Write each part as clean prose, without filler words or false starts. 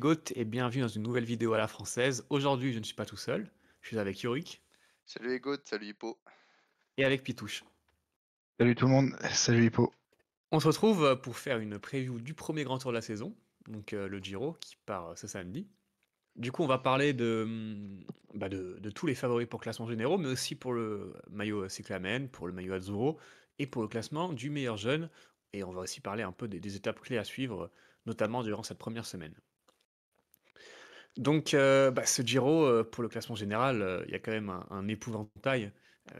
Goat et bienvenue dans une nouvelle vidéo à la française. Aujourd'hui, je ne suis pas tout seul, je suis avec Yorick Salut Egot, salut Hippo. et avec Pitouche. Salut tout le monde, salut Hippo. On se retrouve pour faire une preview du premier grand tour de la saison, donc le Giro qui part ce samedi. Du coup, on va parler de tous les favoris pour le classement généraux, mais aussi pour le maillot cyclamen, pour le maillot Azzurro et pour le classement du meilleur jeune. Et on va aussi parler un peu des étapes clés à suivre, notamment durant cette première semaine. Donc, ce Giro, pour le classement général, il y a quand même un épouvantail.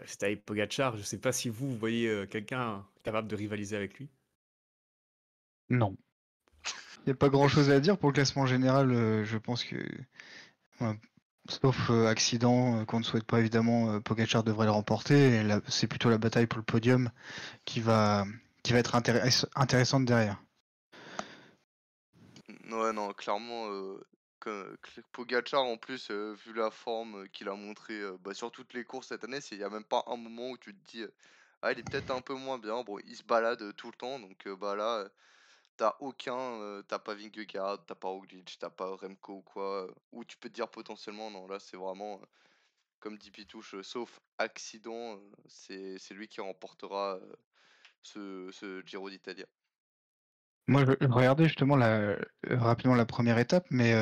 C'est avec Pogacar. Je sais pas si vous voyez quelqu'un capable de rivaliser avec lui. Non. Il n'y a pas grand chose à dire pour le classement général, je pense que, ouais, sauf accident qu'on ne souhaite pas évidemment, Pogacar devrait le remporter. Et c'est plutôt la bataille pour le podium qui va, qui va être intéressante derrière. Ouais, non, clairement, Pogacar, en plus, vu la forme qu'il a montré sur toutes les courses cette année, il n'y a même pas un moment où tu te dis ah, il est peut-être un peu moins bien. Bon, il se balade tout le temps, donc là, t'as pas Vingegaard, t'as pas Roglic, t'as pas Remco ou quoi, où tu peux te dire potentiellement, non, là, c'est vraiment, comme dit Pitouche, sauf accident, c'est lui qui remportera ce Giro d'Italie. Moi, je regardais justement rapidement la première étape, mais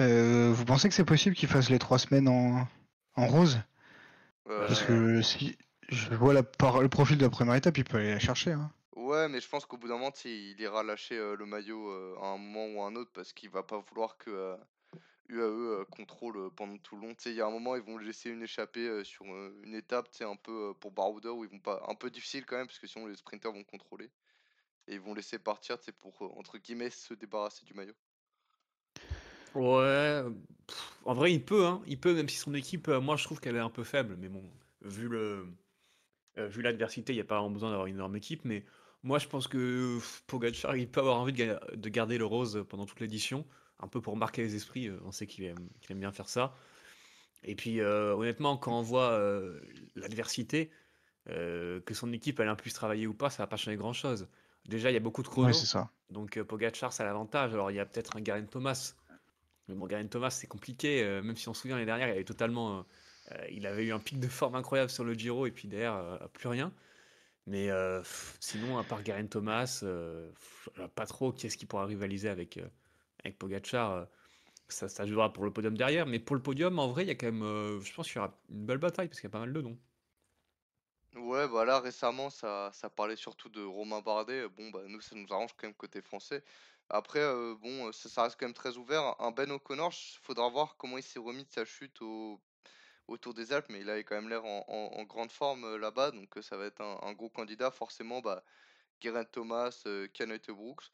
vous pensez que c'est possible qu'il fasse les 3 semaines en rose? Parce Euh, que si je vois par le profil de la première étape, il peut aller la chercher, hein. Ouais, mais je pense qu'au bout d'un moment, tu sais, il ira lâcher le maillot à un moment ou à un autre parce qu'il va pas vouloir que UAE contrôle pendant tout le long. Tu sais, il y a un moment, ils vont lui laisser une échappée sur une étape, tu sais, un peu pour Baroudeur où ils vont pas, un peu difficile quand même parce que sinon les sprinters vont contrôler et ils vont laisser partir, tu sais, pour entre guillemets se débarrasser du maillot. ouais, en vrai, il peut, hein. Il peut, même si son équipe, moi, je trouve qu'elle est un peu faible. Mais bon, vu vu l'adversité, il n'y a pas vraiment besoin d'avoir une énorme équipe. Mais moi, je pense que Pogacar, il peut avoir envie de garder le rose pendant toute l'édition, un peu pour marquer les esprits. On sait qu'il aime bien faire ça. Et puis, honnêtement, quand on voit l'adversité, que son équipe elle a plus travaillé ou pas, ça va pas changer grand-chose. Déjà, il y a beaucoup de Ouais, chronos, c'est ça. donc Pogacar, ça a l'avantage. Alors, il y a peut-être un Geraint Thomas, mais bon, Geraint Thomas, c'est compliqué, même si on se souvient l'année dernière, il avait eu un pic de forme incroyable sur le Giro, et puis derrière, plus rien. Mais sinon, à part Geraint Thomas, je vois pas trop qui est-ce qui pourra rivaliser avec Pogacar. Ça jouera pour le podium derrière, mais pour le podium, en vrai, il y a quand même, je pense qu'il y aura une belle bataille, parce qu'il y a pas mal de noms. Ouais, bah là récemment ça parlait surtout de Romain Bardet. Bon bah nous ça nous arrange quand même côté français. Après bon ça reste quand même très ouvert. Un Ben O'Connor, faudra voir comment il s'est remis de sa chute autour des Alpes, mais il avait quand même l'air en grande forme là-bas, donc ça va être un gros candidat forcément. Bah, Geraint Thomas, Kenneth Brooks,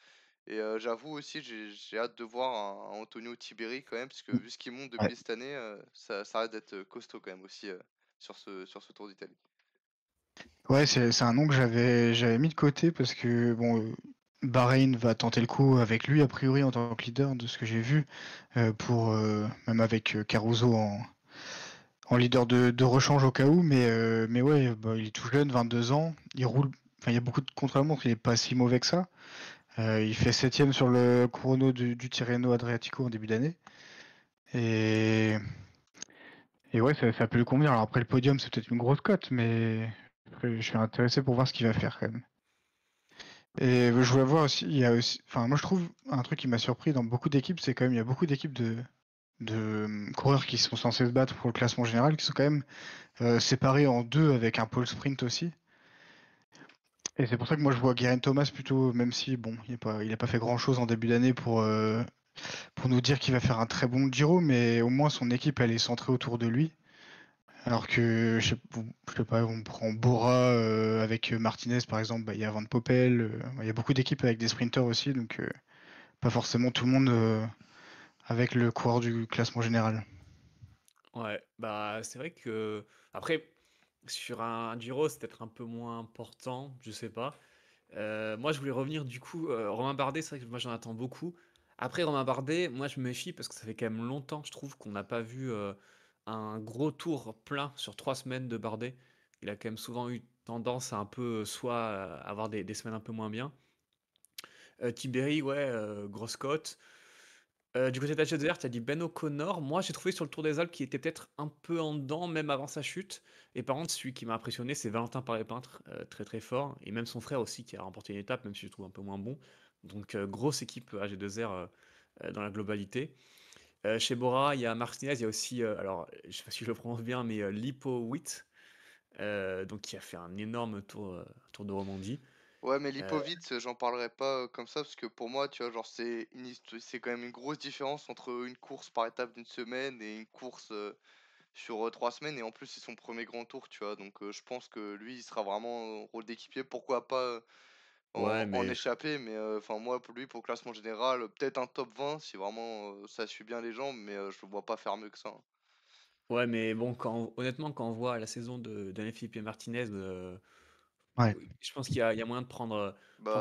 et j'avoue aussi j'ai hâte de voir un Antonio Tiberi quand même, parce que vu ce qu'il monte Ouais. depuis cette année, ça risque d'être costaud quand même aussi sur ce Tour d'Italie. Ouais, c'est un nom que j'avais mis de côté parce que bon, Bahreïn va tenter le coup avec lui a priori en tant que leader de ce que j'ai vu, pour même avec Caruso en leader de rechange au cas où, mais ouais, bah, il est tout jeune, 22 ans, il roule, enfin il y a beaucoup de contre-la-montre, il est pas si mauvais que ça. Il fait 7ème sur le chrono du Tirreno Adriatico en début d'année et ouais, ça peut lui convenir. Alors après le podium, c'est peut-être une grosse cote, mais je suis intéressé pour voir ce qu'il va faire quand même. Et je voulais voir aussi, il y a aussi, enfin moi je trouve un truc qui m'a surpris dans beaucoup d'équipes, c'est quand même il y a beaucoup d'équipes de coureurs qui sont censés se battre pour le classement général, qui sont quand même séparés en deux avec un pôle sprint aussi. Et c'est pour ça que moi je vois Geraint Thomas plutôt, même si bon, il a pas fait grand chose en début d'année pour nous dire qu'il va faire un très bon Giro, mais au moins son équipe elle est centrée autour de lui. Alors que je sais pas, on prend Bora avec Martinez par exemple, bah, il y a Van Poppel, il y a beaucoup d'équipes avec des sprinters aussi, donc pas forcément tout le monde avec le coureur du classement général. Ouais, bah c'est vrai que après sur un Giro c'est peut-être un peu moins important, je sais pas. Moi je voulais revenir du coup Romain Bardet, c'est vrai que moi j'en attends beaucoup. Après Romain Bardet, moi je me méfie parce que ça fait quand même longtemps je trouve qu'on n'a pas vu un gros tour plein sur 3 semaines de Bardet. Il a quand même souvent eu tendance à un peu soit avoir des semaines un peu moins bien. Tibéri, ouais, grosse cote. Du côté d'Algezer, tu as dit Ben O'Connor. Moi, j'ai trouvé sur le Tour des Alpes qu'il était peut-être un peu en dedans, même avant sa chute. Et par contre, celui qui m'a impressionné, c'est Valentin Paré-Peintre, très très fort. Et même son frère aussi, qui a remporté une étape, même si je le trouve un peu moins bon. Donc, grosse équipe AG2R dans la globalité. Chez Bora, il y a Martinez, il y a aussi, alors, je sais pas si je le prononce bien, mais Lipowitz, donc qui a fait un énorme tour de Romandie. Ouais, mais Euh, Lipovic, j'en parlerai pas comme ça parce que pour moi, tu vois, genre, c'est quand même une grosse différence entre une course par étape d'une semaine et une course sur 3 semaines. Et en plus, c'est son premier grand tour, tu vois. Donc, je pense que lui, il sera vraiment rôle d'équipier. Pourquoi pas ouais, en mais échapper, mais enfin, moi, pour lui, pour le classement général, peut-être un top 20 si vraiment ça suit bien les jambes, mais je le vois pas faire mieux que ça, hein. ouais, mais bon, honnêtement, quand on voit la saison de Philippe et Martinez, Ouais. oui, je pense qu'il y a moyen de prendre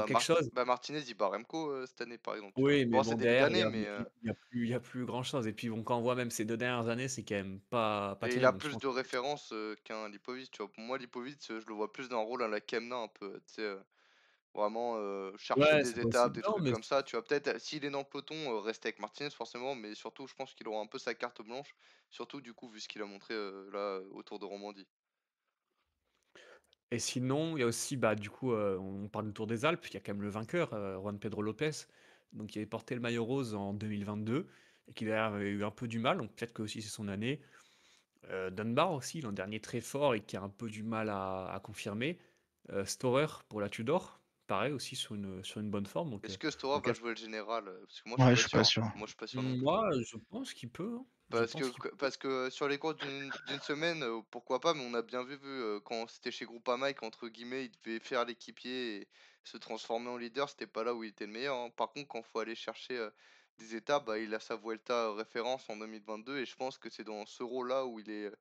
quelque chose. Martinez, il bat Remco cette année, par exemple, tu vois. Oui, mais Bon, c'est bon, début derrière, il y d'année, a, il y mais. a plus, il y a plus grand-chose. Et puis, bon, quand on voit même ces 2 dernières années, c'est quand même pas Et il a terrible. Donc, je plus pense de références qu'un Lipovic, tu vois. Pour moi, Lipovic, je le vois plus dans un rôle à la Kemna, un peu, tu sais, vraiment chercher ouais, des c'est possible. étapes, des Non, trucs mais comme ça, tu vois. Peut-être, s'il est dans le peloton, rester avec Martinez, forcément, mais surtout, je pense qu'il aura un peu sa carte blanche, surtout, du coup, vu ce qu'il a montré là, autour de Romandie. et sinon, il y a aussi, bah, du coup, on parle du Tour des Alpes, il y a quand même le vainqueur, Juan Pedro Lopez, donc qui avait porté le maillot rose en 2022 et qui d'ailleurs avait eu un peu du mal, donc peut-être que aussi c'est son année. Dunbar aussi, l'an dernier très fort et qui a un peu du mal à confirmer. Storer pour la Tudor, pareil aussi sur une bonne forme. Donc, Est-ce que Stora donc va jouer le général? Parce que moi, je suis Ouais, je pas suis pas sûr, hein. sûr. Moi, je suis pas sûr non plus. moi, je pense qu'il peut, hein. Je Parce pense que, qu'il peut. parce que sur les courses d'une semaine, pourquoi pas, mais on a bien vu, quand c'était chez Groupama et qu'entre guillemets, il devait faire l'équipier et se transformer en leader, c'était pas là où il était le meilleur, hein. Par contre, quand il faut aller chercher des étapes, bah, il a sa Vuelta référence en 2022 et je pense que c'est dans ce rôle-là où il est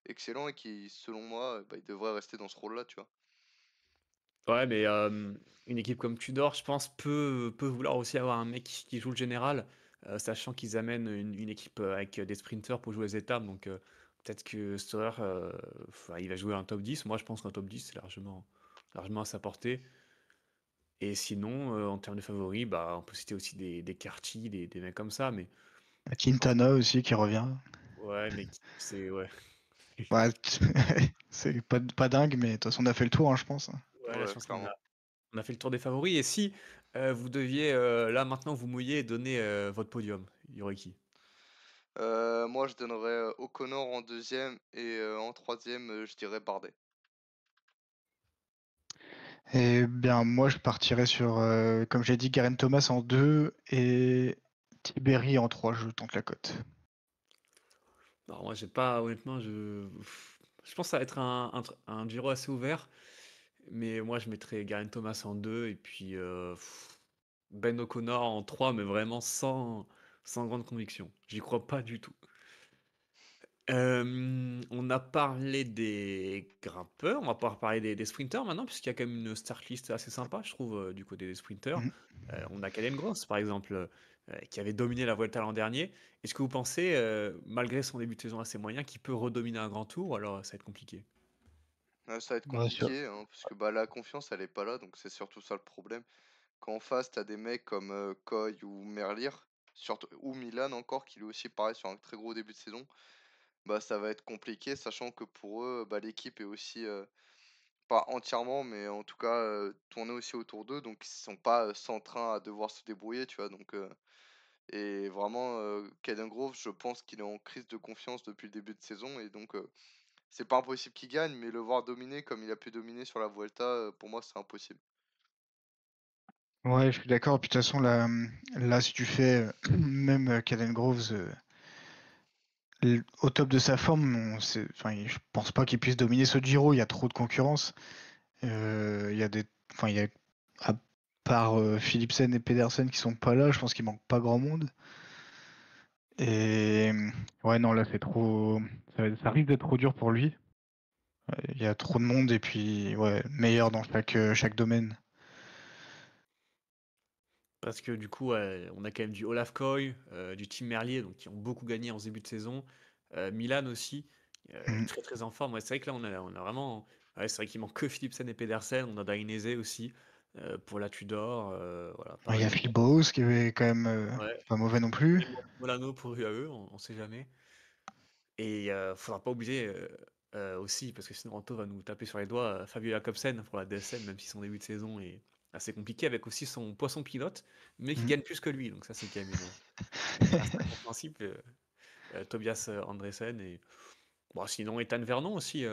excellent et qui, selon moi, bah, il devrait rester dans ce rôle-là, tu vois. Ouais, mais une équipe comme Tudor, je pense, peut vouloir aussi avoir un mec qui joue le général, sachant qu'ils amènent une équipe avec des sprinters pour jouer les étapes. Donc peut-être que Storer, enfin, il va jouer un top 10. Moi, je pense qu'un top 10, c'est largement à sa portée. Et sinon, en termes de favoris, bah, on peut citer aussi des Carty, des mecs comme ça. Mais Quintana aussi qui revient. ouais, mais c'est. Ouais. Ouais, c'est pas dingue, mais de toute façon, on a fait le tour, hein, je pense. Ouais, là, je Ouais, pense qu'on a, clairement. on a fait le tour des favoris. Et si vous deviez, là, maintenant, vous mouiller et donner votre podium, il y aurait qui? Moi, je donnerais O'Connor en deuxième et en troisième, je dirais Bardet. Et bien, moi, je partirais sur, comme j'ai dit, Garen Thomas en 2 et Tiberi en 3. Je tente la cote. Non, moi, j'ai pas, honnêtement, je pense que ça va être un Giro assez ouvert, mais moi, je mettrais Geraint Thomas en 2 et puis Ben O'Connor en 3, mais vraiment sans grande conviction. J'y crois pas du tout. On a parlé des grimpeurs, on va pouvoir parler des sprinteurs maintenant, puisqu'il y a quand même une start list assez sympa, je trouve, du côté des sprinteurs. Mhm. On a Callen Gross, par exemple, qui avait dominé la Vuelta l'an dernier. Est-ce que vous pensez, malgré son début de saison assez moyen, qu'il peut redominer un grand tour, ou alors ça va être compliqué? Ça va être Ouais, compliqué, hein, parce que bah, la confiance, elle est pas là, donc c'est surtout ça le problème. Quand en face, t'as des mecs comme Coy ou Merlier, surtout, ou Milan encore, qui lui aussi pareil sur un très gros début de saison, bah ça va être compliqué, sachant que pour eux, bah, l'équipe est aussi, pas entièrement, mais en tout cas, tournée aussi autour d'eux, donc ils sont pas sans train à devoir se débrouiller, tu vois. Donc, et vraiment, Caden Grove, je pense qu'il est en crise de confiance depuis le début de saison, et donc c'est pas impossible qu'il gagne, mais le voir dominer comme il a pu dominer sur la Vuelta, pour moi, c'est impossible. ouais, je suis d'accord. Puis de toute façon, là, si tu fais même Caden Groves au top de sa forme, enfin, je pense pas qu'il puisse dominer ce Giro. Il y a trop de concurrence. Il y a enfin, il y a à part Philipsen et Pedersen qui sont pas là, je pense qu'il manque pas grand monde. Et ouais, non, là, c'est trop. Ça risque d'être trop dur pour lui. Il y a trop de monde et puis ouais, meilleur dans chaque domaine. Parce que du coup, ouais, on a quand même du Olaf Koy, du Team Merlier, donc qui ont beaucoup gagné en ce début de saison. Milan aussi, Mhm. très très en forme. Ouais, c'est vrai que là, on a vraiment. Ouais, c'est vrai qu'il manque que Philipsen et Pedersen. On a Dainese aussi. pour la Tudor, voilà, Il y a pareil. Phil Bowes qui est quand même Ouais, pas mauvais non plus. et Molano pour UAE, on sait jamais. Et faudra pas oublier aussi, parce que sinon Anto va nous taper sur les doigts, Fabio Jacobsen pour la DSM, même si son début de saison est assez compliqué, avec aussi son poisson pilote, mais qui Mm. gagne plus que lui, donc ça c'est quand même un certain principe. Tobias Andresen, et bon, sinon Ethan Vernon aussi,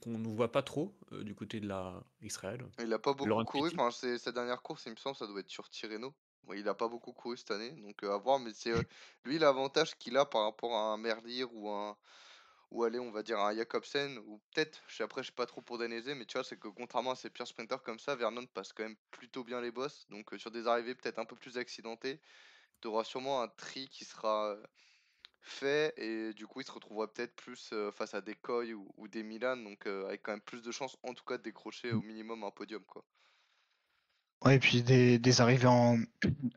qu'on ne voit pas trop du côté de la Israël. Il a pas beaucoup Laurent couru, Petit. enfin, sa dernière course, il me semble, ça doit être sur Tirreno. Bon, il a pas beaucoup couru cette année, donc à voir, mais c'est lui l'avantage qu'il a par rapport à un Merlier ou allez, on va dire un Jacobsen, ou peut-être, après, je sais pas trop pour Dainese, mais tu vois, c'est que contrairement à ces pires sprinters comme ça, Vernon passe quand même plutôt bien les bosses, donc sur des arrivées peut-être un peu plus accidentées, tu auras sûrement un tri qui sera fait, et du coup, il se retrouvera peut-être plus face à des Coy ou des Milan, donc avec quand même plus de chances, en tout cas, de décrocher au minimum un podium, quoi. Ouais, et puis des arrivées en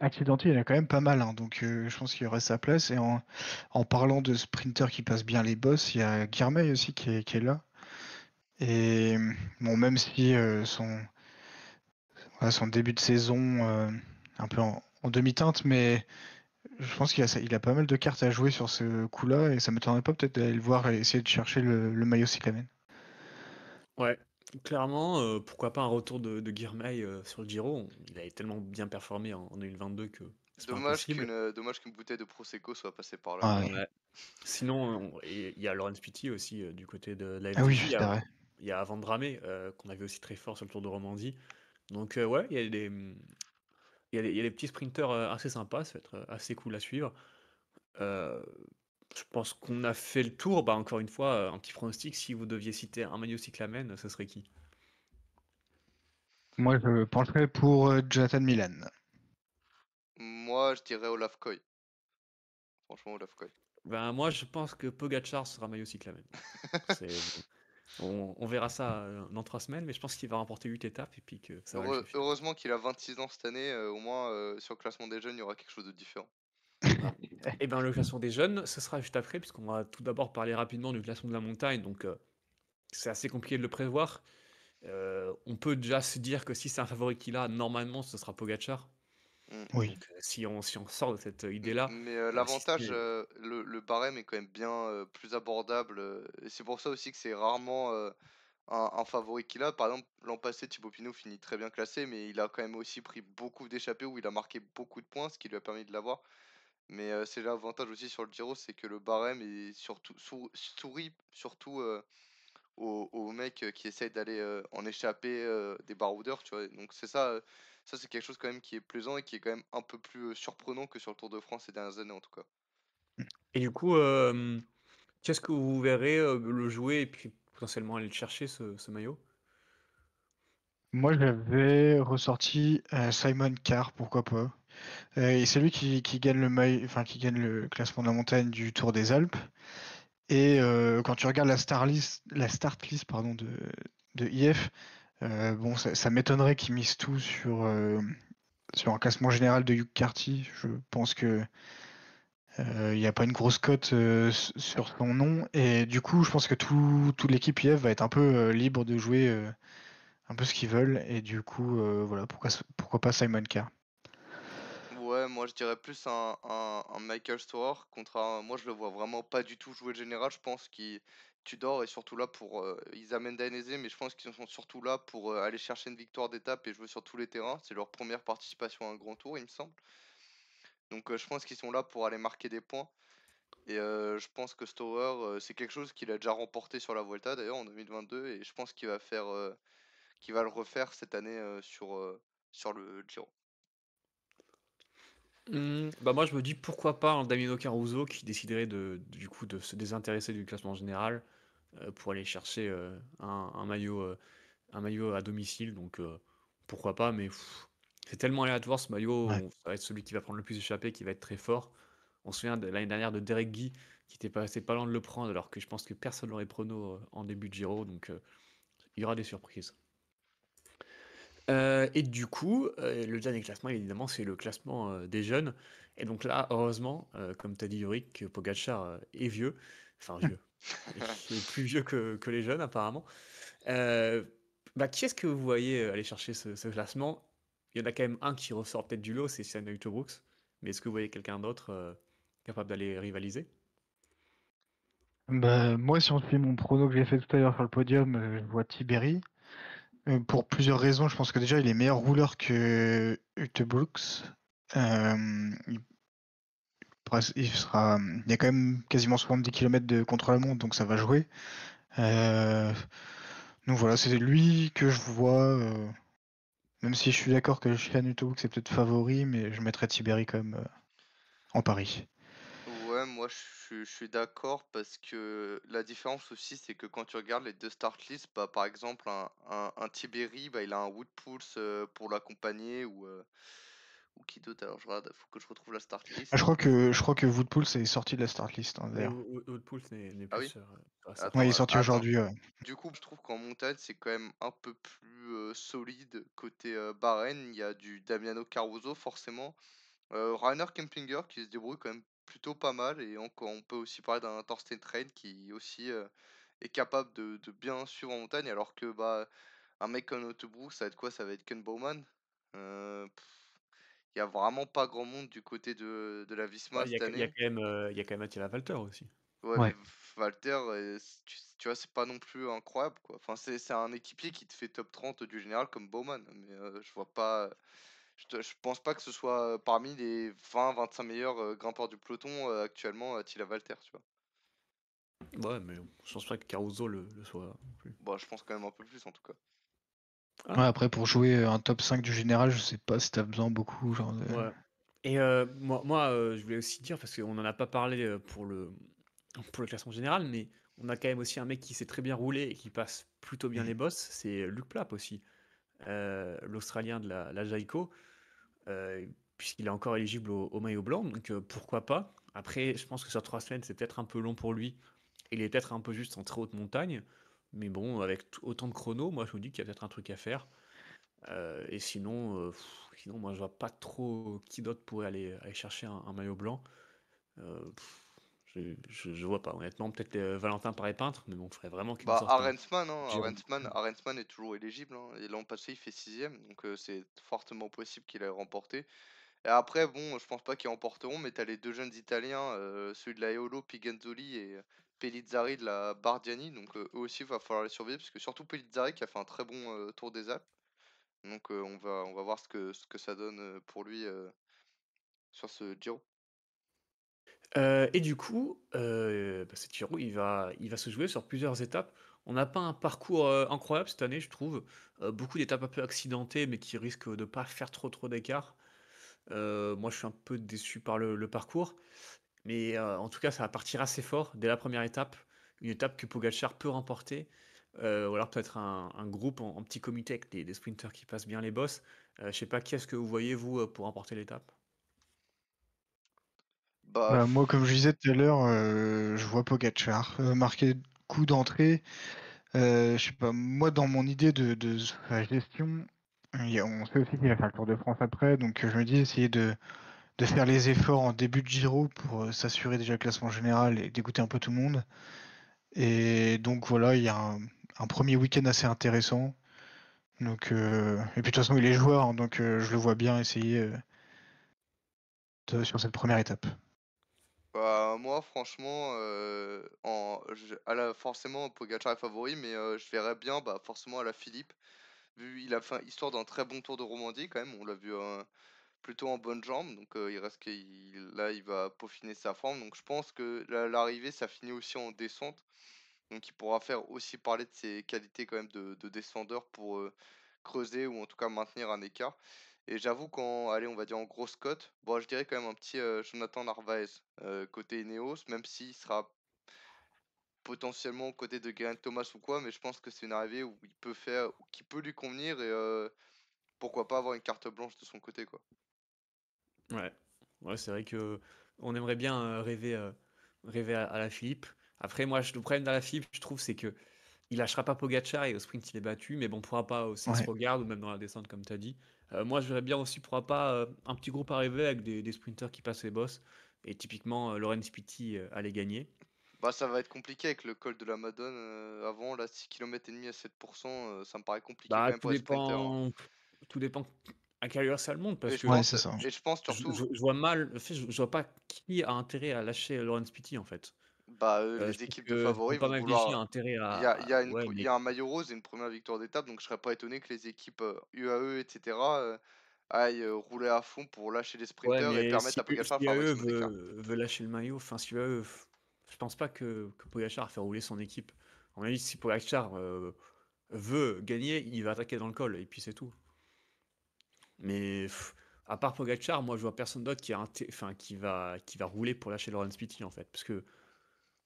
accidentées, il y en a quand même pas mal, hein, donc je pense qu'il y aurait sa place. Et en parlant de sprinters qui passent bien les bosses, il y a Guirmay aussi qui est là. Et bon, même si son début de saison un peu en demi-teinte, mais je pense il a pas mal de cartes à jouer sur ce coup-là, et ça m'étonnerait pas peut-être d'aller le voir et essayer de chercher le maillot cyclamen. Ouais, clairement, pourquoi pas un retour de Girmay sur le Giro. Il avait tellement bien performé en 2022 que c'est pas impossible. Dommage qu'une bouteille de Prosecco soit passée par là, Ah, quoi. ouais. Ouais. Sinon, il y a Laurent Petit aussi du côté de la Ah oui, FDJ. c'est vrai. Il y a Van Dramé qu'on avait aussi très fort sur le Tour de Romandie. Donc ouais, il y a des petits sprinters assez sympas, ça va être assez cool à suivre. Euh, je pense qu'on a fait le tour. Bah, encore une fois, un petit pronostic, si vous deviez citer un maillot cyclamen, ce serait qui? Moi, je pencherais pour Jonathan Milan. Moi, je dirais Olaf Koy. Franchement, Olaf Koy. Ben, moi, je pense que Pogacar sera maillot cyclamen. C'est, on verra ça dans 3 semaines, mais je pense qu'il va remporter 8 étapes et puis que ça va le suffire. Heureusement qu'il a 26 ans cette année, au moins sur le classement des jeunes, il y aura quelque chose de différent. Voilà. Et ben, le classement des jeunes, ce sera juste après, puisqu'on va tout d'abord parler rapidement du classement de la montagne. Donc, c'est assez compliqué de le prévoir. On peut déjà se dire que si c'est un favori qu'il a, normalement, ce sera Pogacar. Mm. Oui. Donc, si on sort de cette idée-là, Mais si l'avantage, c'est- le barème est quand même bien plus abordable. Et c'est pour ça aussi que c'est rarement un favori qu'il a. Par exemple, l'an passé, Thibaut Pinot finit très bien classé, mais il a quand même aussi pris beaucoup d'échappées où il a marqué beaucoup de points, ce qui lui a permis de l'avoir. Mais c'est l'avantage aussi sur le Giro, c'est que le barème est surtout, sourit surtout aux mecs qui essayent d'aller en échapper des baroudeurs, tu vois. Donc c'est ça, ça c'est quelque chose quand même qui est plaisant et qui est quand même un peu plus surprenant que sur le Tour de France ces dernières années en tout cas. Et du coup, qu'est-ce que vous verrez le jouer et puis potentiellement aller le chercher, ce maillot? Moi, j'avais ressorti Simon Carr, pourquoi pas. Et c'est lui qui gagne enfin qui gagne le classement de la montagne du Tour des Alpes. Et quand tu regardes la start list pardon, de IF, bon, ça m'étonnerait qu'ils misent tout sur un classement général de Hugh Carty. Je pense que il n'y a pas une grosse cote sur son nom. Et du coup, je pense que toute l'équipe IF va être un peu libre de jouer un peu ce qu'ils veulent. Et du coup, voilà, pourquoi pas Simon Carr. Ouais, moi je dirais plus un Michael Storer contre moi je le vois vraiment pas du tout jouer le général. Je pense qu'il Tudor est surtout là pour ils amènent Dainese, mais je pense qu'ils sont surtout là pour aller chercher une victoire d'étape et jouer sur tous les terrains. C'est leur première participation à un grand tour, il me semble. Donc je pense qu'ils sont là pour aller marquer des points. Et je pense que Storer, c'est quelque chose qu'il a déjà remporté sur la Vuelta d'ailleurs en 2022 et je pense qu'il va le refaire cette année sur le Giro. Bah moi je me dis pourquoi pas un Damiano Caruso qui déciderait du coup de se désintéresser du classement général pour aller chercher un maillot à domicile. Donc pourquoi pas, mais c'est tellement aléatoire ce maillot. Ouais. Ça va être celui qui va prendre le plus échappé, qui va être très fort. On se souvient de l'année dernière de Derek Guy qui était passé pas loin de le prendre alors que je pense que personne l'aurait prono en début de Giro. Donc il y aura des surprises. Et du coup, le dernier classement, évidemment, c'est le classement des jeunes. Et donc là, heureusement, comme tu as dit, Yorick, que Pogacar est vieux. Enfin, vieux. Il est plus vieux que les jeunes, apparemment. Euh, Bah, qui est-ce que vous voyez aller chercher ce classement? Il y en a quand même un qui ressort peut-être du lot, c'est Senna Brooks. Mais est-ce que vous voyez quelqu'un d'autre capable d'aller rivaliser? Bah, moi, si on suit mon prono que j'ai fait tout à l'heure sur le podium, je vois Tiberi. Pour plusieurs raisons, je pense que déjà, il est meilleur rouleur que Ute Brooks. Il y a quand même quasiment 70 km de contre-la-montre, donc ça va jouer. Donc voilà, c'est lui que je vois. Même si je suis d'accord que Shihan Ute Brooks est peut-être favori, mais je mettrais Tiberi quand même en pari. Ouais, moi je suis d'accord parce que la différence aussi, c'est que quand tu regardes les deux start lists, bah, par exemple, un Tiberi, bah, il a un Woodpulse pour l'accompagner ou qui d'autre? Alors, je regarde, faut que je retrouve la start Ah, list. je crois que Woodpool est sorti de la start list, hein, Oui, d'ailleurs. Woodpulse n'est Ah plus oui? sur la Ouais, start il est Attends, list. sorti attends. aujourd'hui. Ouais. Du coup, je trouve qu'en montagne, c'est quand même un peu plus solide côté Bahreïn. Il y a du Damiano Caruso, forcément. Rainer Kempinger qui se débrouille quand même plutôt pas mal. Et encore, on peut aussi parler d'un Thorsten Train qui aussi est capable de bien suivre en montagne. Alors que bah, un mec comme Autobrook, ça va être quoi? Ça va être Ken Bowman. Il y a vraiment pas grand monde du côté de la Bah, Visma cette il y a année. quand même, il y a quand même Attila Valter aussi. Ouais, mais Ouais. Walter, tu vois, c'est pas non plus incroyable, quoi. Enfin, c'est un équipier qui te fait top 30 du général comme Bowman, mais je vois pas. Je pense pas que ce soit parmi les 20-25 meilleurs grimpeurs du peloton actuellement, Attila Walter, tu vois. Ouais, mais je pense pas que Caruso le soit non plus. Bon, je pense quand même un peu plus en tout cas. Ouais, Ah, après, pour jouer un top 5 du général, je sais pas si t'as besoin beaucoup. Genre ouais. Et je voulais aussi dire, parce qu'on n'en a pas parlé pour le classement général, mais on a quand même aussi un mec qui sait très bien rouler et qui passe plutôt bien les bosses, c'est Luc Plapp aussi, l'Australien de la Jayco, puisqu'il est encore éligible au maillot blanc, donc pourquoi pas. Après, je pense que sur 3 semaines, c'est peut-être un peu long pour lui. Il est peut-être un peu juste en très haute montagne, mais bon, avec autant de chrono, moi je me dis qu'il y a peut-être un truc à faire. Et sinon, moi je vois pas trop qui d'autre pourrait aller chercher un maillot blanc. Euh, je vois pas, honnêtement. Peut-être Valentin paraît peintre, mais bon, il faudrait vraiment qu'il nous Bah, sorte un Arensman, hein, Giro. Arensman est toujours éligible, hein, et l'an passé il fait 6ème, donc c'est fortement possible qu'il ait remporté. Et après, bon, je pense pas qu'ils remporteront, mais t'as les deux jeunes Italiens, celui de la Eolo, Pigenzoli et Pellizzari de la Bardiani. Donc eux aussi, il va falloir les surveiller, parce que surtout Pellizzari qui a fait un très bon Tour des Alpes. Donc on va voir ce que ça donne pour lui sur ce Giro. Et du coup, ce Giro, il va se jouer sur plusieurs étapes. On n'a pas un parcours incroyable cette année, je trouve. Beaucoup d'étapes un peu accidentées, mais qui risquent de pas faire trop d'écart. Moi, je suis un peu déçu par le parcours. Mais en tout cas, ça va partir assez fort dès la première étape. Une étape que Pogacar peut remporter. Ou alors peut-être un groupe en petit comité avec des sprinters qui passent bien les bosses. Je sais pas, qu'est-ce que vous voyez, vous, pour remporter l'étape? Bah, Bah, moi, comme je disais tout à l'heure, je vois Pogacar marquer coup d'entrée. Je sais pas, moi, dans mon idée de sa gestion, on sait aussi qu'il va faire le Tour de France après, donc je me dis essayer de faire les efforts en début de Giro pour s'assurer déjà le classement général et dégoûter un peu tout le monde. Et donc voilà, il y a un premier week-end assez intéressant. Donc, et puis de toute façon, il est joueur, hein, donc je le vois bien essayer sur cette première étape. bah, moi, franchement, forcément, Pogacar est favori, mais je verrais bien, bah, forcément, à la Philippe, vu il a fait histoire d'un très bon Tour de Romandie quand même, on l'a vu plutôt en bonne jambe, donc il reste là, il va peaufiner sa forme, donc je pense que l'arrivée, ça finit aussi en descente, donc il pourra faire aussi parler de ses qualités quand même de descendeur pour creuser ou en tout cas maintenir un écart. Et j'avoue allez, on va dire en grosse cote, bon, je dirais quand même un petit Jonathan Narvaez côté Ineos, même s'il sera potentiellement aux côtés de Geraint Thomas ou quoi, mais je pense que c'est une arrivée où il peut faire, ou qui peut lui convenir et pourquoi pas avoir une carte blanche de son côté, quoi. Ouais, ouais, c'est vrai que on aimerait bien rêver à la Philippe. Après, moi, le problème de la Philippe, je trouve, c'est que il lâchera pas Pogacar et au sprint, il est battu, mais bon, pourra pas, ça se Ouais. regarde, ou même dans la descente, comme tu as dit. Moi, je verrais bien aussi, pourra pas, un petit groupe arriver avec des sprinters qui passent les bosses. Et typiquement, Laurent Spiti allait gagner. Bah, ça va être compliqué avec le col de la Madone avant, là, 6 km et demi à 7%, ça me paraît compliqué quand Bah, même pour les sprinters, hein. tout dépend à quelle heure ça le monte Et parce je que Ouais, pense c'est ça. et je pense je surtout, je je vois mal, en fait, je vois pas qui a intérêt à lâcher Laurens Pitty, en fait. bah, Je les pense équipes de que favoris Groupama vont FDJ vouloir a intérêt il y a ouais, il mais y a un maillot rose et une première victoire d'étape, donc je serais pas étonné que les équipes, UAE et cetera, aillent, rouler à fond pour lâcher les ouais, sprinters et mais permettre si à Pogačar de si faire un AE maximum d'écart. veut lâcher le maillot, enfin, si AE je pense pas que Pogačar a fait rouler son équipe. À mon avis, si Pogačar, veut gagner, il va attaquer dans le col et puis c'est tout. Mais à part Pogačar, moi, je vois personne d'autre qui va rouler pour lâcher Laurens Pitty, en fait, parce que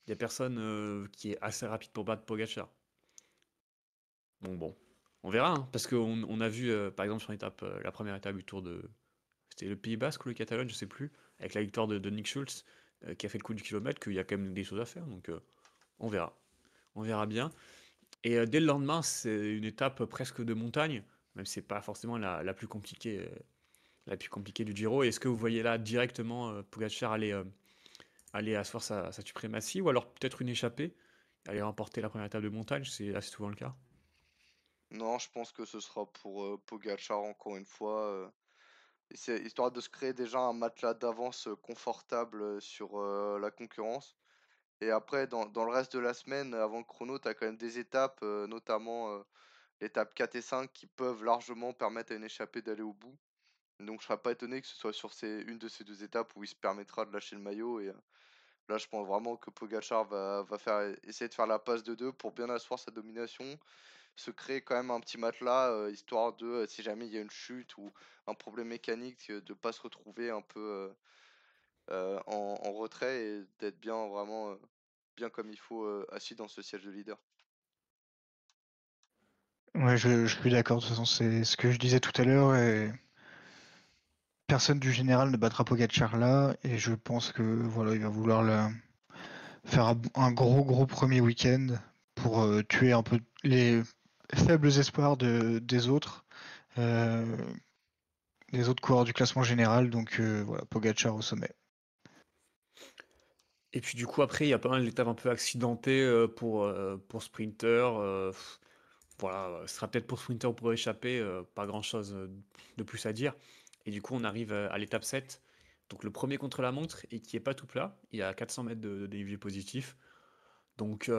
il y a personne, qui est assez rapide pour battre Pogačar. Donc bon, on verra, hein, parce qu'on a vu, par exemple, sur la première étape du Tour de... C'était le Pays Basque ou le Catalogne, je sais plus, avec la victoire de Nick Schulz, qui a fait le coup du kilomètre, qu'il y a quand même des choses à faire, donc on verra. On verra bien. Et dès le lendemain, c'est une étape presque de montagne, même si c'est pas forcément la plus compliquée du Giro. Est-ce que vous voyez là directement Pogačar aller asseoir sa suprématie, ou alors peut-être une échappée, aller remporter la première étape de montagne, c'est assez souvent le cas. Non, je pense que ce sera pour, Pogačar encore une fois, et c'est histoire de se créer déjà un matelas d'avance, confortable, sur, la concurrence. Et après dans le reste de la semaine, avant le chrono, tu as quand même des étapes, notamment, l'étape 4 et 5 qui peuvent largement permettre à une échappée d'aller au bout. Donc je serais pas étonné que ce soit sur une de ces 2 étapes où il se permettra de lâcher le maillot et là je pense vraiment que Pogačar va essayer de faire la passe de 2 pour bien asseoir sa domination, se créer quand même un petit matelas, histoire de, si jamais il y a une chute ou un problème mécanique, de pas se retrouver un peu, en retrait et d'être bien vraiment, bien comme il faut, assis dans ce siège de leader. Ouais, je suis d'accord. De toute façon, c'est ce que je disais tout à l'heure. Et personne du général ne battra Pogačar là. Et je pense que voilà, il va vouloir faire un gros premier week-end pour tuer un peu les faibles espoirs euh, des autres coureurs du classement général. Donc voilà, Pogačar au sommet. Et puis du coup, après, il y a pas mal d'étapes un peu accidentées pour Sprinter. Voilà, ce sera peut-être pour Sprinter ou pour échapper, pas grand-chose de plus à dire. Et du coup, on arrive à l'étape 7, donc le premier contre-la-montre, et qui est pas tout plat. Il y a 400 mètres de dénivelé positif. Donc,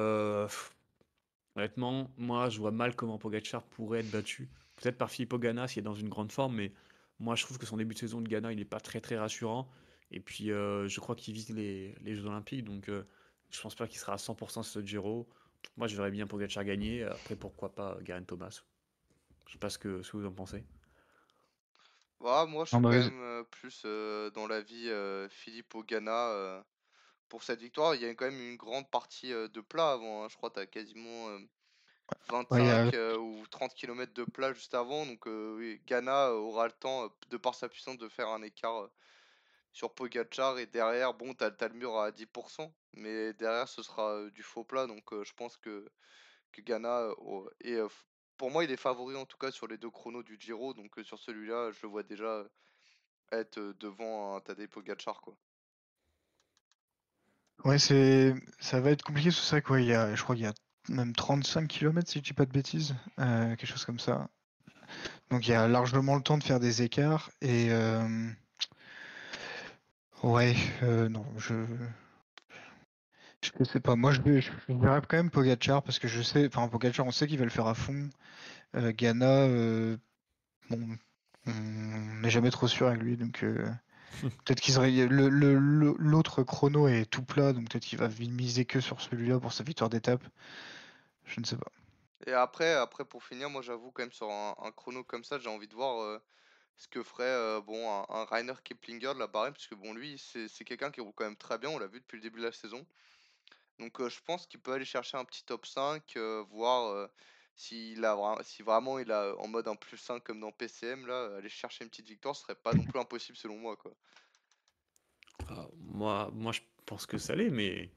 honnêtement, moi, je vois mal comment Pogačar pourrait être battu. Peut-être par Filippo Ganna s'il est dans une grande forme, mais moi, je trouve que son début de saison de Ganna, il n'est pas très très rassurant. Et puis, je crois qu'il vise les Jeux Olympiques, donc je pense pas qu'il sera à 100% sur ce Giro. Moi, je verrais bien Pogačar gagner. Après, pourquoi pas Geraint Thomas. Je sais pas ce que vous en pensez. Voilà, moi je Non, suis bah, quand vas-y. même, plus, dans l'avis, Filippo Ganna, pour cette victoire. Il y a quand même une grande partie, de plat avant, hein. Je crois que tu as quasiment, Ouais, 25 ou 30 kilomètres de plat juste avant. Donc oui, Ganna aura le temps, de par sa puissance, de faire un écart, sur Pogačar. Et derrière, bon, t'as le mur à 10%, mais derrière ce sera, du faux plat. Donc je pense que Ganna, pour moi il est favori en tout cas sur les 2 chronos du Giro. Donc sur celui-là, je le vois déjà être, devant un Tadej Pogačar, quoi. Ouais, ça va être compliqué. C'est ça quoi. Je crois qu'il y a même 35 km si je dis pas de bêtises, quelque chose comme ça. Donc il y a largement le temps de faire des écarts et ouais, non, je sais pas. Moi, je verrais quand même Pogačar parce que je sais, enfin Pogačar, on sait qu'il va le faire à fond. Ganna, bon, on n'est jamais trop sûr avec lui, donc peut-être qu'il serait l'autre chrono est tout plat, donc peut-être qu'il va miser que sur celui-là pour sa victoire d'étape. Je ne sais pas. Et après pour finir, moi j'avoue quand même sur un chrono comme ça, j'ai envie de voir, ce que ferait, bon un Rainer Kiplinger de la Bahreïn, puisque bon lui c'est quelqu'un qui roule quand même très bien, on l'a vu depuis le début de la saison. Donc je pense qu'il peut aller chercher un petit top 5, voir, si vraiment il a en mode un plus 5 comme dans PCM là, aller chercher une petite victoire, ce serait pas non plus impossible selon moi, quoi. Moi, je pense que ça l'est, mais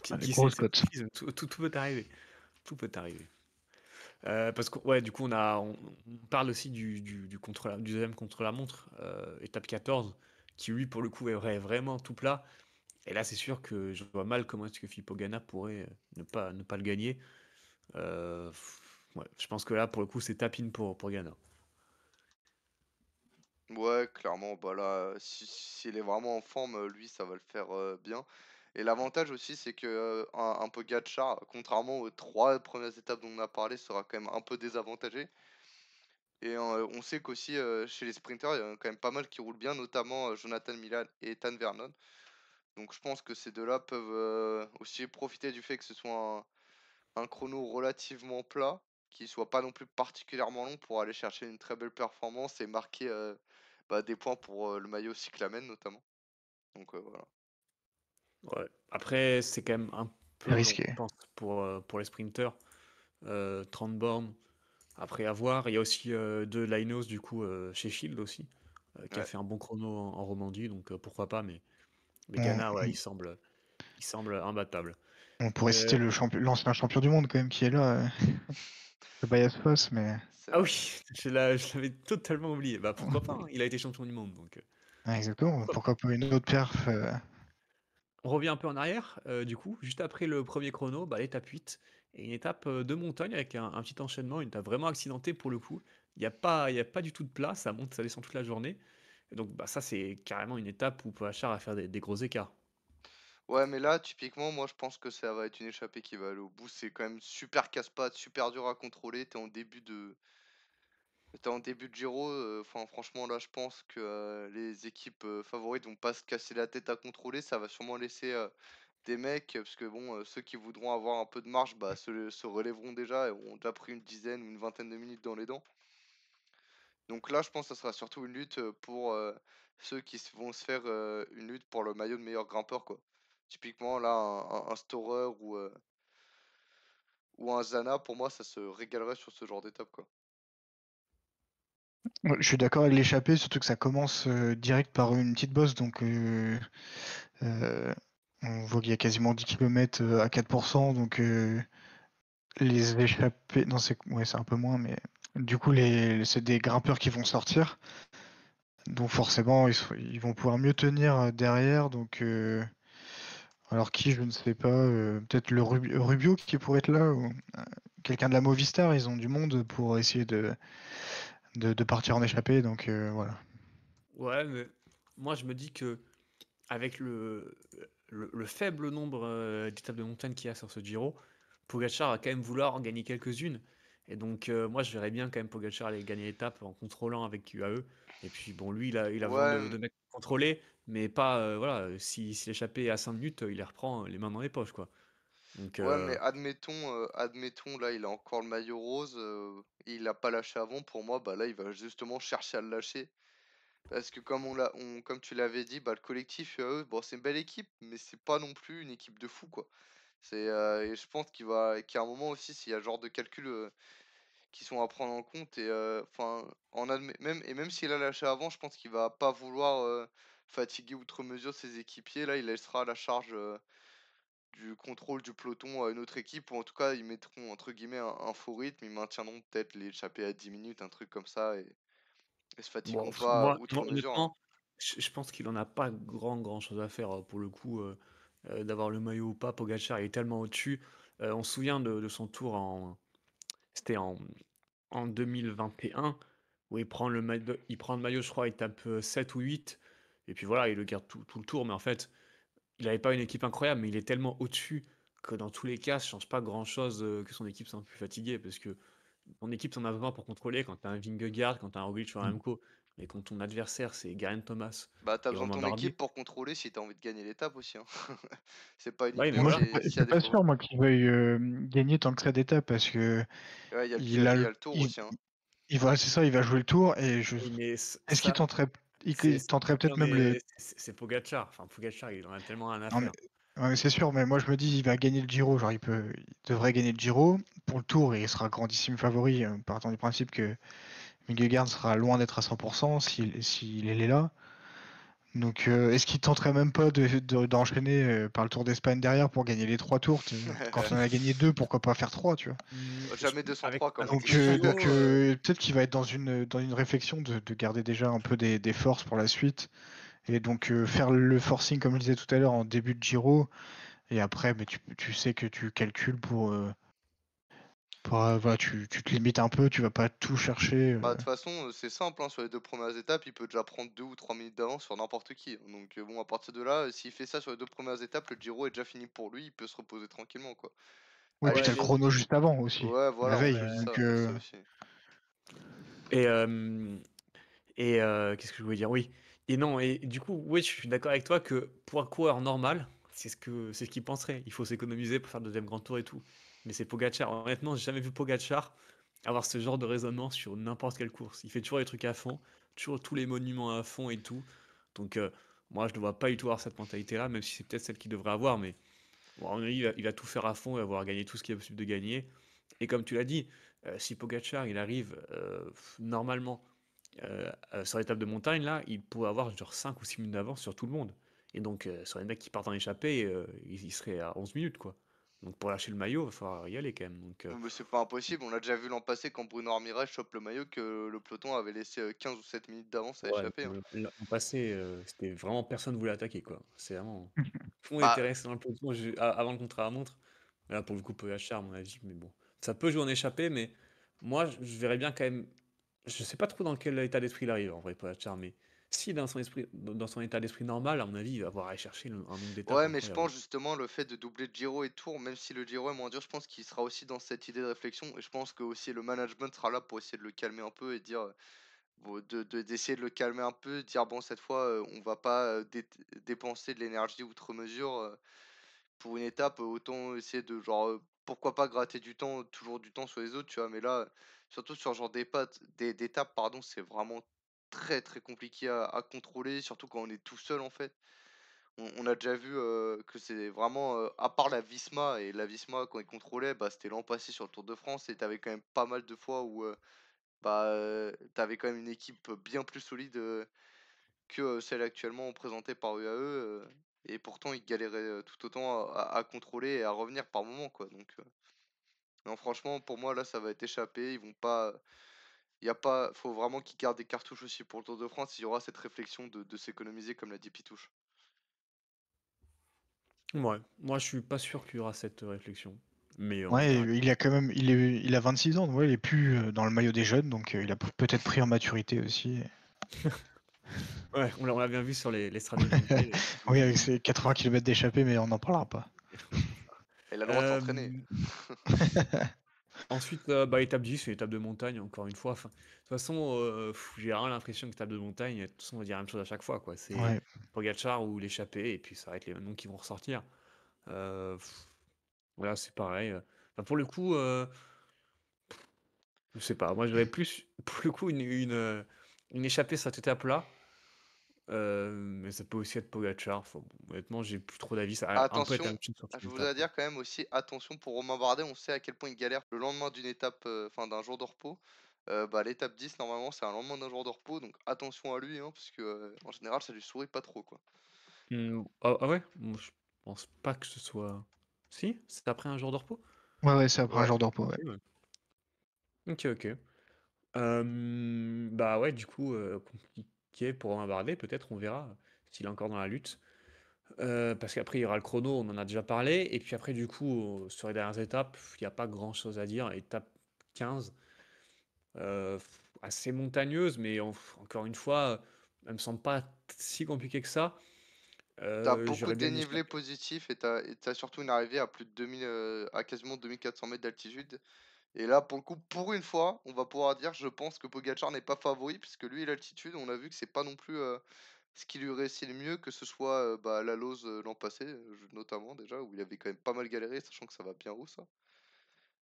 Allez, qui sait, grosse c'est le cote. cyclisme, tout peut arriver. Tout peut arriver. Parce que, ouais, du coup, on parle aussi du deuxième contre-la-montre, étape 14, qui lui, pour le coup, est vraiment tout plat. Et là, c'est sûr que je vois mal comment est-ce que Filippo Ganna pourrait ne pas le gagner. Ouais, je pense que là, pour le coup, c'est tap-in pour Ganna. Ouais, clairement, bah là, s'il est vraiment en forme, lui, ça va le faire bien. Et l'avantage aussi, c'est que un Pogacar, contrairement aux 3 premières étapes dont on a parlé, sera quand même un peu désavantagé. Et on sait qu'aussi, chez les sprinters, il y en a quand même pas mal qui roulent bien, notamment Jonathan Milan et Ethan Vernon. Donc je pense que ces deux-là peuvent aussi profiter du fait que ce soit un chrono relativement plat, qui soit pas non plus particulièrement long pour aller chercher une très belle performance et marquer des points pour le maillot cyclamen notamment. Donc voilà. Ouais. Après, c'est quand même un peu C'est long, je risqué. pense, pour les sprinters. 30 bornes. Après avoir, il y a aussi de Lynos du coup chez Shield aussi, qui a Ouais. fait un bon chrono en Romandie, donc pourquoi pas, mais On, Ghana, ouais, on- il semble imbattable. on pourrait citer Euh, l'ancien champion du monde quand même qui est là, Tobias Foss, mais C'est ah vrai. oui, je l'avais totalement oublié. Bah pourquoi pas, hein, il a été champion du monde, donc ouais, exactement. pourquoi pas. Pourquoi pas une autre perf On revient un peu en arrière, du coup, juste après le premier chrono, bah, l'étape 8, et une étape de montagne avec un petit enchaînement, une étape vraiment accidentée pour le coup. Il y a pas du tout de plat, ça monte, ça descend toute la journée. Et donc bah, ça, c'est carrément une étape où Pogacar va faire des gros écarts. Ouais, mais là, typiquement, moi je pense que ça va être une échappée qui va aller au bout. C'est quand même super casse-pattes, super dur à contrôler. T'es en début de Giro, enfin franchement là je pense que les équipes favorites vont pas se casser la tête à contrôler, ça va sûrement laisser des mecs, parce que bon, ceux qui voudront avoir un peu de marge se relèveront déjà et ont déjà pris une dizaine ou une vingtaine de minutes dans les dents. Donc là je pense que ça sera surtout une lutte pour ceux vont se faire une lutte pour le maillot de meilleur grimpeur quoi. Typiquement là un Storer ou un Zana pour moi ça se régalerait sur ce genre d'étape quoi. Ouais, je suis d'accord avec l'échappée, surtout que ça commence direct par une petite bosse, donc euh, on voit qu'il y a quasiment 10 km à 4%, donc les échappées, non c'est ouais, c'est un peu moins, mais du coup c'est des grimpeurs qui vont sortir, donc forcément ils vont pouvoir mieux tenir derrière, donc alors qui je ne sais pas, peut-être le Rubio qui pourrait être là, ou quelqu'un de la Movistar, ils ont du monde pour essayer de partir en échappée, donc voilà. Ouais, mais moi je me dis que avec le faible nombre d'étapes de montagne qu'il y a sur ce Giro, Pogacar va quand même vouloir en gagner quelques-unes. Et donc moi je verrais bien quand même Pogacar aller gagner l'étape en contrôlant avec UAE. Et puis bon, lui il a besoin Ouais, de mecs contrôlés, mais pas voilà, si l'échappée est à 5 minutes, il les reprend les mains dans les poches quoi. Donc ouais, mais admettons, là, il a encore le maillot rose, il l'a pas lâché avant. Pour moi, bah là, il va justement chercher à le lâcher. Parce que comme tu l'avais dit, bah le collectif UAE, bon, c'est une belle équipe, mais c'est pas non plus une équipe de fou, quoi. Et je pense qu'il y a un moment aussi, s'il y a ce genre de calculs qui sont à prendre en compte, et enfin, même s'il a lâché avant, je pense qu'il va pas vouloir fatiguer outre mesure ses équipiers. Là, il laissera la charge du contrôle du peloton à une autre équipe, ou en tout cas ils mettront entre guillemets un faux rythme, ils maintiendront peut-être l'échappée à 10 minutes, un truc comme ça, et se bon, fatigueront pas moi outre mesure, hein. honnêtement, je pense qu'il en a pas grand chose à faire pour le coup d'avoir le maillot ou pas. Pogacar il est tellement au-dessus. On se souvient de son tour c'était en 2021 où il prend le maillot, je crois, il tape 7 ou 8 et puis voilà, il le garde tout le tour. Mais en fait, il n'avait pas une équipe incroyable, mais il est tellement au-dessus que dans tous les cas, ça change pas grand-chose que son équipe soit un peu fatiguée parce que ton équipe t'en a besoin pour contrôler quand tu as un Vingegaard, quand tu as un Roglic ou un Mm. Remco. Mais quand ton adversaire, c'est Geraint Thomas Bah t'as et besoin de Romain ton Bardet, équipe pour contrôler si t'as envie de gagner l'étape aussi, hein. C'est pas ouais, mais uniquement Moi, voilà. je s'il y a suis des pas favoris. sûr, moi, qu'il veuille gagner tant que ça d'étapes parce que Ouais, il a il y le, a le tour il, aussi, hein. voilà, c'est ça, il va jouer le tour et Oui, mais est-ce qu'il ça, tenterait, c'est. il tenterait Non, peut-être même le, mais c'est Pogacar. Enfin, Pogacar, il en a tellement rien à non, mais, faire. ouais, mais c'est sûr, mais moi je me dis, il va gagner le Giro, genre il devrait gagner le Giro pour le tour et il sera grandissime favori, partant du principe que Vingegaard sera loin d'être à 100% s'il est là. Donc, est-ce qu'il tenterait même pas d'enchaîner par le Tour d'Espagne derrière pour gagner les 3 tours? Quand on en a gagné 2, pourquoi pas faire 3, tu vois? Jamais Avec, 203 comme on avec dit Donc, le chez nous. chrono, peut-être qu'il va être dans une réflexion de garder déjà un peu des forces pour la suite Et donc faire le forcing, comme je disais tout à l'heure, en début de Giro, et après, mais tu sais que tu calcules voilà, tu te limites un peu, tu vas pas tout chercher. Bah, de toute façon, c'est simple, hein, sur les 2 premières étapes, il peut déjà prendre 2 ou 3 minutes d'avance sur n'importe qui. Donc bon, à partir de là, s'il fait ça sur les 2 premières étapes, le Giro est déjà fini pour lui, il peut se reposer tranquillement, quoi. Oui, puis Aller t'as Ouais, le ch chrono juste avant aussi, Ouais, la voilà, en veille. plus de Donc ça, il y a ça aussi. et qu'est-ce que je voulais dire? Oui et non et du coup, oui, je suis d'accord avec toi que pour un coureur normal, c'est ce qu'il penserait. Il faut s'économiser pour faire le 2e grand tour et tout. Mais c'est Pogacar. Honnêtement, j'ai jamais vu Pogacar avoir ce genre de raisonnement sur n'importe quelle course. Il fait toujours les trucs à fond, toujours tous les monuments à fond et tout. Donc moi, je ne vois pas du tout avoir cette mentalité-là, même si c'est peut-être celle qu'il devrait avoir. Mais bon, à mon avis, il va tout faire à fond et avoir gagné tout ce qui est possible de gagner. Et comme tu l'as dit, si Pogacar, il arrive normalement sur l'étape de montagne, là, il pourrait avoir genre 5 ou 6 minutes d'avance sur tout le monde. Et donc, sur les mecs qui partent en échappée, il serait à 11 minutes, quoi. Donc, pour lâcher le maillot, il va falloir y aller quand même. Donc, Mais c'est pas impossible, on l'a déjà vu l'an passé quand Bruno Armirage chope le maillot que le peloton avait laissé 15 ou 7 minutes d'avance à ouais, échapper, hein. l'an passé, c'était vraiment personne voulait attaquer, quoi. C'est vraiment. Tout le monde était Bah, resté dans le peloton avant le contrat à montre. Mais là, pour le coup, Pogacar, à mon avis, mais bon. Ça peut jouer en échappée, mais moi, je verrais bien quand même. Je sais pas trop dans quel état d'esprit il arrive, en vrai, Pogacar, mais si dans son état d'esprit normal, à mon avis, il va avoir à aller chercher un nombre d'étapes ouais, mais je incroyable. pense justement le fait de doubler Giro et Tour, même si le Giro est moins dur, je pense qu'il sera aussi dans cette idée de réflexion. Et je pense que aussi le management sera là pour essayer de le calmer un peu et dire, d'essayer de le calmer un peu, dire bon, cette fois, on va pas dépenser de l'énergie outre mesure pour une étape, autant essayer de genre, pourquoi pas gratter du temps, toujours du temps sur les autres, tu vois. Mais là, surtout sur ce genre d'étapes, pardon, c'est vraiment très très compliqué à contrôler, surtout quand on est tout seul en fait. On a déjà vu, que c'est vraiment, à part la Visma et la Visma quand ils contrôlaient, bah, c'était l'an passé sur le Tour de France et tu avais quand même pas mal de fois où, tu avais quand même une équipe bien plus solide, que, celle actuellement présentée par UAE, et pourtant ils galéraient, tout autant à contrôler et à revenir par moment, quoi. Donc, non franchement pour moi là ça va être échappé, ils vont pas il y a pas faut vraiment qu'ils gardent des cartouches aussi pour le Tour de France, il y aura cette réflexion de s'économiser comme l'a dit Pitouche. Ouais, moi je suis pas sûr qu'il y aura cette réflexion. Mais on ouais, verra. il a quand même, il a 26 ans, donc ouais, il est plus dans le maillot des jeunes, donc il a peut-être pris en maturité aussi. Ouais, on l'a bien vu sur les stratégies individuelles. Oui, avec ses 80 km d'échappée, mais on n'en parlera pas. Elle a le droit de s'entraîner. Euh, Ensuite, bah, étape 10, c'est l'étape de montagne, encore une fois. Enfin, de toute façon, j'ai vraiment l'impression que l'étape de montagne, de toute façon, on va dire la même chose à chaque fois, quoi. C'est Ouais. Pogacar ou l'échappée, et puis ça va être les mêmes noms qui vont ressortir. Euh, voilà, c'est pareil. Enfin, pour le coup, je sais pas. Moi, j'aurais plus, pour le coup, une échappée sur cette étape-là. Mais ça peut aussi être Pogacar. Enfin, bon, honnêtement, j'ai plus trop d'avis. Ça a un peu été la Attention, même chose sur cette je voudrais étape, quoi. dire quand même aussi, attention pour Romain Bardet, on sait à quel point il galère le lendemain d'une étape, enfin d'un jour de repos. Bah, l'étape 10 normalement c'est un lendemain d'un jour de repos, donc attention à lui, hein, parce que en général ça lui sourit pas trop quoi. Ah ouais? Moi, je pense pas que ce soit. Si? C'est après un jour de repos? Ouais, ouais, c'est après un Ouais. jour de repos, ouais. Ok, ouais. Ok, ok. Bah ouais, du coup, compliqué pour Romain Bardet, peut-être, on verra s'il est encore dans la lutte. Parce qu'après, il y aura le chrono, on en a déjà parlé. Et puis après, du coup, sur les dernières étapes, il n'y a pas grand-chose à dire. Étape 15, assez montagneuse, mais encore une fois, elle me semble pas si compliquée que ça. T'as beaucoup J'aurais de bien dénivelé échappé. positif et t'as surtout une arrivée à plus de 2000, à quasiment 2400 mètres d'altitude. Et là, pour le coup, pour une fois, on va pouvoir dire, je pense que Pogacar n'est pas favori, puisque lui, l'altitude, on a vu que c'est pas non plus ce qui lui réussit le mieux, que ce soit bah, la Lose l'an passé, notamment déjà, où il avait quand même pas mal galéré, sachant que ça va bien haut, ça.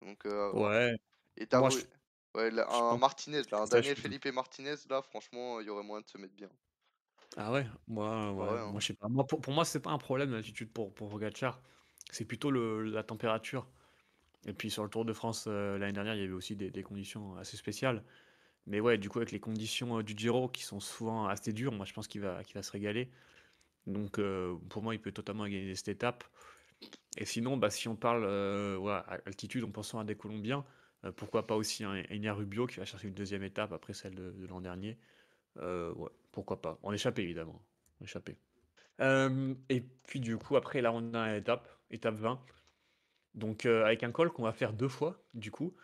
Donc, Ouais, et t'as moi, ouais, je un pense Martinez, là, un que ça Daniel chute. Felipe Martinez, là, franchement, il y aurait moyen de se mettre bien. Ah ouais? Moi, Bah ouais, ouais, hein. moi je sais pas. Moi, pour moi, c'est pas un problème l'altitude pour Pogacar. C'est plutôt la température. Et puis sur le Tour de France l'année dernière, il y avait aussi des conditions assez spéciales. Mais ouais, du coup, avec les conditions du Giro qui sont souvent assez dures, moi je pense qu'il va se régaler. Donc pour moi, il peut totalement gagner cette étape. Et sinon, bah, si on parle voilà, altitude en pensant à des Colombiens, pourquoi pas aussi un Enéas Rubio qui va chercher une deuxième étape après celle de l'an dernier. Ouais, pourquoi pas. En échappée, évidemment. échappé. Et puis du coup, après, là, on a étape 20. Donc, avec un col qu'on va faire 2 fois, du coup,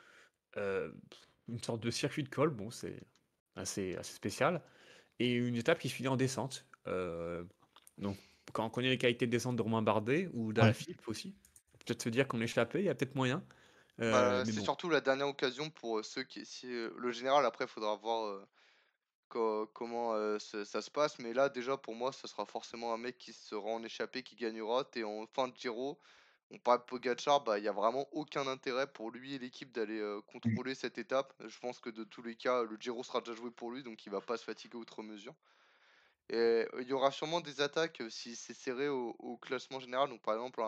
une sorte de circuit de col, bon, c'est assez spécial et une étape qui finit en descente. Donc quand on connaît les qualités de descente de Romain Bardet ou Ouais. d'Alaphilippe aussi, peut-être se dire qu'on échappait, il y a peut-être moyen, Bah, mais c'est bon. surtout la dernière occasion pour, ceux qui si, le général après il faudra voir, comment, ça se passe, mais là déjà pour moi ce sera forcément un mec qui sera en échappée qui gagnera. Tu en fin de Giro, on parle de Pogačar, bah, il y a vraiment aucun intérêt pour lui et l'équipe d'aller, Mmh. contrôler cette étape. Je pense que de tous les cas, le Giro sera déjà joué pour lui, donc il va pas se fatiguer outre mesure et il y aura sûrement des attaques, si c'est serré au classement général. Donc par exemple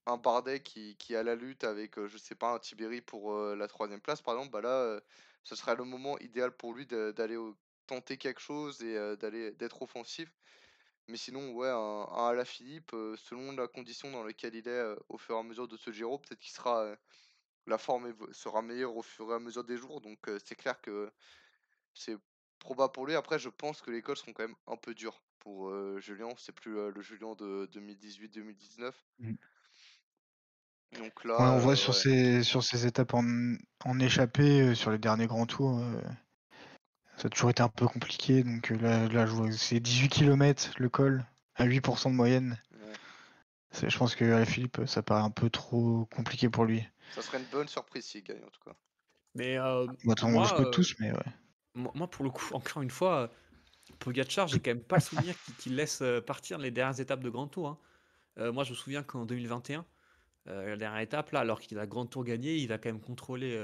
un Bardet qui a la lutte avec, je sais pas, un Tibéri pour, la troisième place par exemple, bah là, ce serait le moment idéal pour lui d'aller tenter quelque chose et d'être offensif. Mais sinon, ouais, un Alaphilippe, selon la condition dans laquelle il est, au fur et à mesure de ce Giro, peut-être qu'il sera, la forme sera meilleure au fur et à mesure des jours. Donc c'est clair que c'est probable pour lui. Après, je pense que les cols seront quand même un peu durs pour, Julien. C'est plus, le Julien de 2018-2019. Mmh. Donc Ouais, on là, voit ouais. sur ces étapes en échappée, sur les derniers grands tours, ça a toujours été un peu compliqué. Donc là, je vois c'est 18 kilomètres le col, à 8 de moyenne. Ouais. Je pense que Philippe, ça paraît un peu trop compliqué pour lui. Ça serait une bonne surprise s'il gagne en tout cas. Mais, Bah, on le moi, souhaite tous, mais ouais. moi pour le coup, encore une fois, Pogačar, j'ai quand même pas le souvenir qu'il laisse, partir les dernières étapes de Grand Tour, hein. Moi, je me souviens qu'en 2021, la dernière étape là, alors qu'il a Grand Tour gagné, il a quand même contrôlé,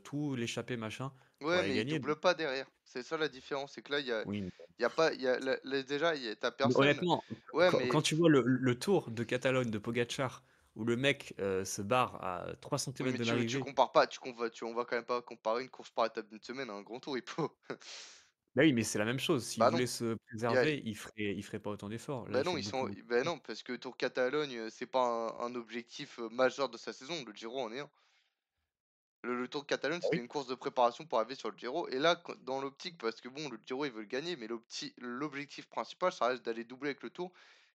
tout, l'échappée machin, pour Ouais, aller mais il gagner. double pas derrière. C'est ça la différence, c'est que là, Oui. il y a pas, il y a, déjà, t'as Mais personne. honnêtement, Ouais, quand mais tu vois le Tour de Catalogne de Pogačar où le mec, se barre à 3 oui, centimètres mais de tu l'arrivée. compares pas, on va quand même pas comparer une course par étape d'une semaine à un grand tour, il faut. Bah oui, mais c'est la même chose. S'il Bah non, voulait se il y a, préserver, il ferait pas autant d'efforts. Là, bah il non, fait beaucoup. bah non, parce que Tour Catalogne, c'est pas un objectif majeur de sa saison. Le Giro en est un. Le Tour de Catalogne, Ah c'était oui? une course de préparation pour arriver sur le Giro. Et là, dans l'optique, parce que bon, le Giro, ils veulent gagner, mais l'objectif principal, ça reste d'aller doubler avec le Tour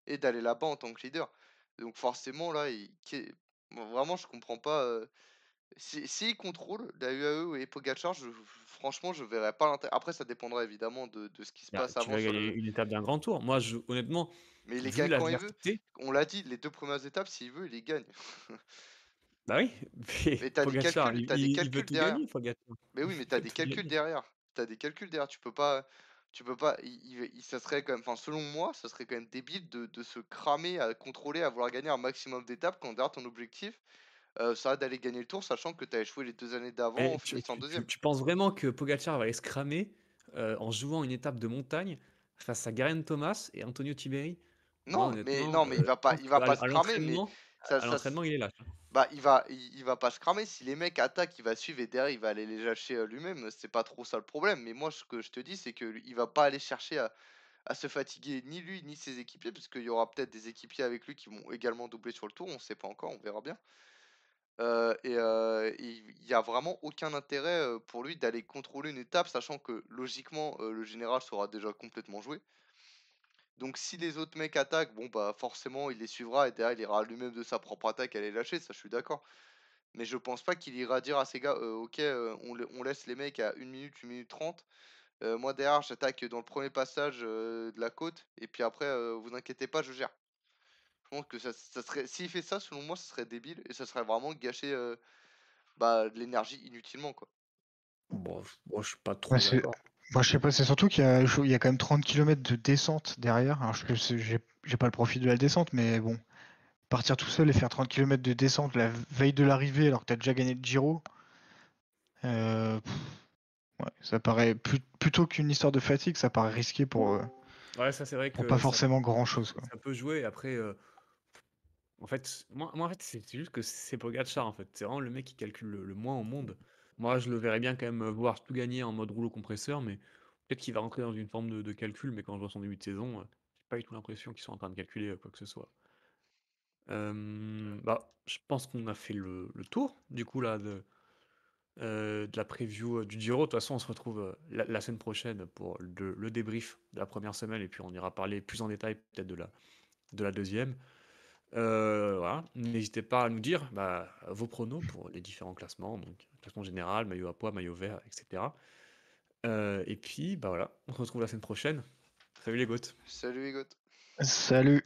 et d'aller là-bas en tant que leader. Donc forcément, là, bon, vraiment, je comprends pas. S'ils contrôlent la UAE et Pogacar, franchement, je verrais pas l'intérêt. Après, ça dépendra évidemment de ce qui se Bah, passe tu avant vas sur gagner le. une étape d'un grand tour. Moi, honnêtement, Mais il les vu gagne quand il veut. l'adversité. On l'a dit, les deux premières étapes, s'il veut, il les gagne. Bah oui, mais Mais t'as des Pogacar, calculs, il t'as des il veut calculs tout derrière. gagner, Pogacar. Mais oui, mais Il t'as veut des tout calculs gagner. derrière. T'as des calculs derrière. Tu peux pas. Ça serait quand même. Enfin, selon moi, ça serait quand même débile de se cramer à contrôler, à vouloir gagner un maximum d'étapes quand derrière ton objectif, ça va d'aller gagner le Tour, sachant que t'as échoué les 2 années d'avant en Et tu finissant tu tu deuxième. tu penses vraiment que Pogacar va aller se cramer, en jouant une étape de montagne face à Geraint Thomas et Antonio Tiberi? Moi, honnêtement, Non, mais je pense il va qu'à pas se à cramer, mais l'entraînement ça, à ça, l'entraînement, il est lâche, hein. bah, il va pas se cramer. Si les mecs attaquent, il va suivre et derrière, il va aller les lâcher lui-même. C'est pas trop ça le problème. Mais moi, ce que je te dis, c'est que il va pas aller chercher à se fatiguer ni lui ni ses équipiers, parce qu'il y aura peut-être des équipiers avec lui qui vont également doubler sur le tour, on sait pas encore, on verra bien. Il y a vraiment aucun intérêt, pour lui d'aller contrôler une étape, sachant que logiquement, le général sera déjà complètement joué. Donc si les autres mecs attaquent, bon bah forcément il les suivra et derrière il ira lui-même de sa propre attaque à les lâcher, ça je suis d'accord. Mais je pense pas qu'il ira dire à ces gars: OK, on laisse les mecs à 1 minute 30. Moi derrière j'attaque dans le premier passage, de la côte et puis après, vous inquiétez pas, je gère. Je pense que ça serait, s'il fait ça, selon moi, ça serait débile et ça serait vraiment gâcher, bah, de l'énergie inutilement, quoi. Bon, moi, je suis pas Ouais, trop d'accord. moi, je sais pas, c'est surtout il y a quand même 30 kilomètres de descente derrière. Alors, j'ai pas le profil de la descente, mais bon, partir tout seul et faire 30 kilomètres de descente la veille de l'arrivée alors que t'as déjà gagné le Giro, euh, ouais, ça paraît plutôt qu'une histoire de fatigue, ça paraît risqué Ouais, ça, c'est vrai pour pas que ça forcément grand-chose, quoi. ça peut jouer. Après, en fait, moi, en fait, c'est juste que c'est Pogacar, en fait. C'est vraiment le mec qui calcule le moins au monde. Moi, je le verrais bien quand même, vouloir tout gagner en mode rouleau compresseur, mais peut-être qu'il va rentrer dans une forme de calcul, mais quand je vois son début de saison, j'ai pas du tout l'impression qu'ils sont en train de calculer, quoi que ce soit. Bah, je pense qu'on a fait le tour, du coup, là, de la preview du Giro. De toute façon, on se retrouve la semaine prochaine pour le débrief de la première semaine et puis on ira parler plus en détail peut-être de la deuxième. Voilà. N'hésitez pas à nous dire vos pronos pour les différents classements, donc classement général, maillot à poids, maillot vert, etc. Et puis, voilà, on se retrouve la semaine prochaine. Salut les goats. Salut les gars. Salut.